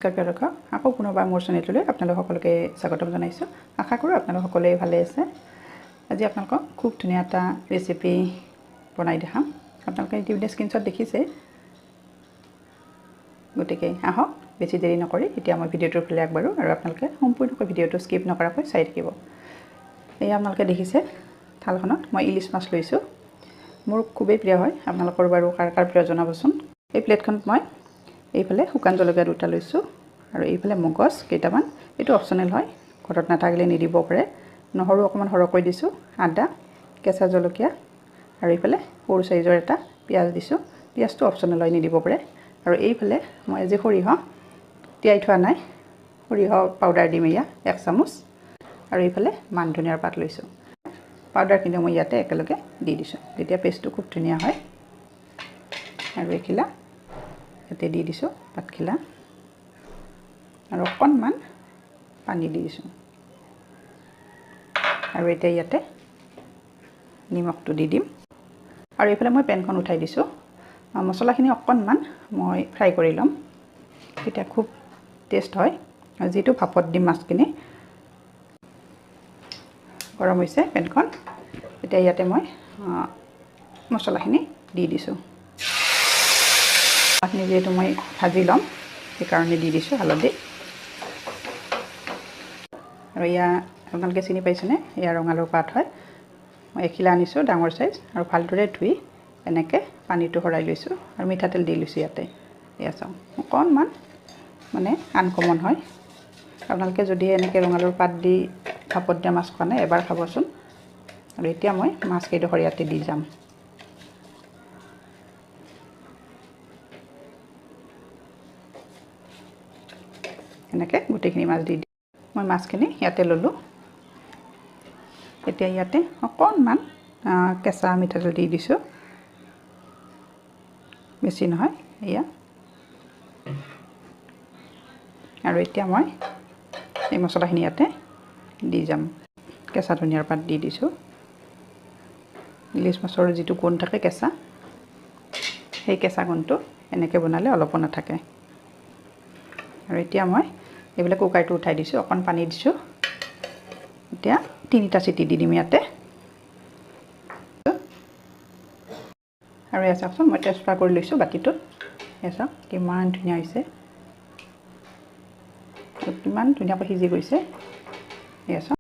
দৰ্শক আকৌ পুনৰবাৰ মোৰ চেনেলটোলৈ আপোনালোক সকলোকে স্বাগতম জনাইছোঁ। আশা কৰোঁ আপোনালোক সকলোৱে ভালে আছে। আজি আপোনালোকক খুব ধুনীয়া এটা ৰেচিপি বনাই দেখাম। আপোনালোকে ইতিমধ্যে স্ক্ৰীনশ্বট দেখিছে। গতিকে আহক বেছি দেৰি নকৰি এতিয়া মই ভিডিঅ'টোৰ ফালে আগবাঢ়ো আৰু আপোনালোকে সম্পূৰ্ণকৈ ভিডিঅ'টো স্কিপ নকৰাকৈ চাই থাকিব। এয়া আপোনালোকে দেখিছে থালখনত মই ইলিছ মাছ লৈছোঁ। মোৰ খুবেই প্ৰিয় হয়, আপোনালোকৰ বাৰু কাৰ কাৰ প্ৰিয় জনাবচোন। এই প্লেটখনত মই এইফালে শুকান জলকীয়া দুটা লৈছোঁ আৰু এইফালে মগজ কেইটামান, এইটো অপচনেল হয়, ঘৰত নাথাকিলে নিদিব পাৰে। নহৰু অকণমান সৰহকৈ দিছোঁ, আদা, কেঁচা জলকীয়া আৰু এইফালে সৰু চাইজৰ এটা পিঁয়াজ দিছোঁ। পিঁয়াজটো অপচনেল হয়, নিদিব পাৰে। আৰু এইফালে মই আজি সৰিয়হ তিয়াই থোৱা নাই, সৰিয়হ পাউডাৰ দিম এয়া 1 চামুচ। আৰু এইফালে মান ধনিয়াৰ পাত লৈছোঁ। পাউডাৰখিনি মই ইয়াতে একেলগে দি দিছোঁ, তেতিয়া পেষ্টটো খুব ধুনীয়া হয়। আৰু এখিলা ইয়াতে দি দিছোঁ পাতখিলা আৰু অকণমান পানী দি দিছোঁ। আৰু এতিয়া ইয়াতে নিমখটো দি দিম। আৰু এইফালে মই পেনখন উঠাই দিছোঁ। মছলাখিনি অকণমান মই ফ্ৰাই কৰি ল'ম, তেতিয়া খুব টেষ্ট হয়। আৰু যিটো ভাপত দিম মাছখিনি, গৰম হৈছে পেনখন। এতিয়া ইয়াতে মই মছলাখিনি দি দিছোঁ। মাছখিনি যিহেতু মই ভাজি ল'ম সেইকাৰণে দি দিছোঁ হালধি। আৰু এয়া আপোনালোকে চিনি পাইছেনে, এয়া ৰঙালাওৰ পাত হয়। মই এখিলা আনিছোঁ ডাঙৰ চাইজ আৰু ভালদৰে ধুই এনেকৈ পানীটো সৰাই লৈছোঁ আৰু মিঠাতেল দি লৈছোঁ ইয়াতে। এয়া চাওঁ অকণমান মানে আনকমন হয়। আপোনালোকে যদি এনেকৈ ৰঙালাওৰ পাত দি ভাপত দিয়া মাছ খোৱা নাই এবাৰ খাবচোন। আৰু এতিয়া মই মাছকেইডোখৰ ইয়াতে দি যাম। এনেকৈ গোটেইখিনি মাছ দি মই মাছখিনি ইয়াতে ল'লোঁ। এতিয়া ইয়াতে অকণমান কেঁচা মিঠাতেল দি দিছোঁ, বেছি নহয় এয়া। আৰু এতিয়া মই এই মছলাখিনি ইয়াতে দি যাম। কেঁচা ধনিয়াৰ পাত দি দিছোঁ। ইলিছ মাছৰ যিটো গোন্ধ থাকে কেঁচা, সেই কেঁচা গোন্ধটো এনেকৈ বনালে অলপো নাথাকে। আৰু এতিয়া মই এইবিলাক কুকাৰটো উঠাই দিছোঁ, অকণ পানী দিছোঁ। এতিয়া 3টা চিটি দি দিম ইয়াতে। আৰু এয়া চাওকচোন মই ট্ৰান্সফাৰ কৰি লৈছোঁ বাতিটোত। এয়া চাওক কিমান ধুনীয়া হৈছে, কিমান ধুনীয়াকৈ সিজি গৈছে। এয়া চাওক।